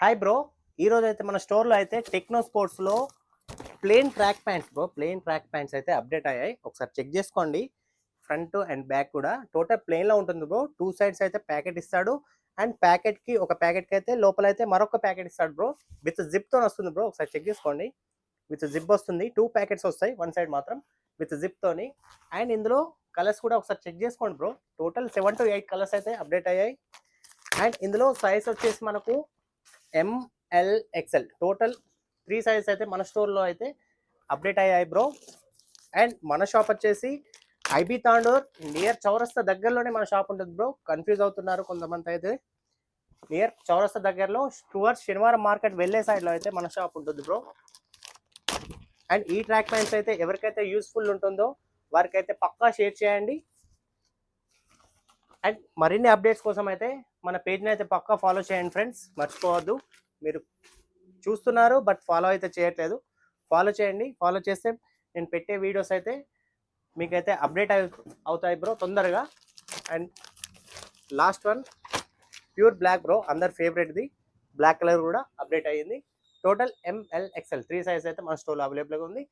Hi bro. ఈరోజు అయితే మన స్టోర్లో అయితే టెక్నో స్పోర్ట్స్లో plain track pants bro, plain track pants అయితే అప్డేట్ అయ్యాయి. ఒకసారి చెక్ చేసుకోండి. ఫ్రంట్ అండ్ బ్యాక్ కూడా టోటల్ ప్లెయిన్లో ఉంటుంది బ్రో. టూ సైడ్స్ అయితే ప్యాకెట్ ఇస్తాడు. అండ్ ప్యాకెట్కి ఒక ప్యాకెట్కి అయితే లోపల అయితే మరొక ప్యాకెట్ ఇస్తాడు బ్రో. విత్ జిప్తో వస్తుంది బ్రో. ఒకసారి చెక్ చేసుకోండి. విత్ జిప్ వస్తుంది. టూ ప్యాకెట్స్ వస్తాయి, వన్ సైడ్ మాత్రం విత్ జిప్తోని. అండ్ ఇందులో కలర్స్ కూడా ఒకసారి చెక్ చేసుకోండి బ్రో. టోటల్ 7 to 8 కలర్స్ అయితే అప్డేట్ అయ్యాయి. అండ్ ఇందులో సైజ్ వచ్చేసి మనకు ML XL టోటల్ 3 సైజెస్ అయితే మన స్టోర్లో అయితే అప్డేట్ అయ్యాయి బ్రో. అండ్ మన షాప్ వచ్చేసి ఐబీ తాండూర్ నియర్ చౌరస్తా దగ్గరలోనే మన షాప్ ఉంటుంది బ్రో. కన్ఫ్యూజ్ అవుతున్నారు కొంతమంది అయితే. నియర్ చౌరస్తా దగ్గరలో టువర్డ్స్ శనివారం మార్కెట్ వెళ్ళే సైడ్లో అయితే మన షాప్ ఉంటుంది బ్రో. అండ్ ఈ ట్రాక్ ప్యాంట్స్ అయితే ఎవరికైతే యూస్ఫుల్ ఉంటుందో వారికైతే పక్కా షేర్ చేయండి. అండ్ మరిన్ని అప్డేట్స్ కోసం అయితే మన పేజ్ని అయితే పక్కా ఫాలో చేయండి ఫ్రెండ్స్. మర్చిపోవద్దు. మీరు చూస్తున్నారు బట్ ఫాలో అయితే చేయట్లేదు. ఫాలో చేయండి. ఫాలో చేస్తే నేను పెట్టే వీడియోస్ అయితే మీకైతే అప్డేట్ అవుతాయి బ్రో తొందరగా. And last one pure black bro, అందరి ఫేవరెట్ది బ్లాక్ కలర్ కూడా అప్డేట్ అయ్యింది. టోటల్ ML XL 3 సైజ్ అయితే మన స్టోర్లో అవైలబుల్గా ఉంది.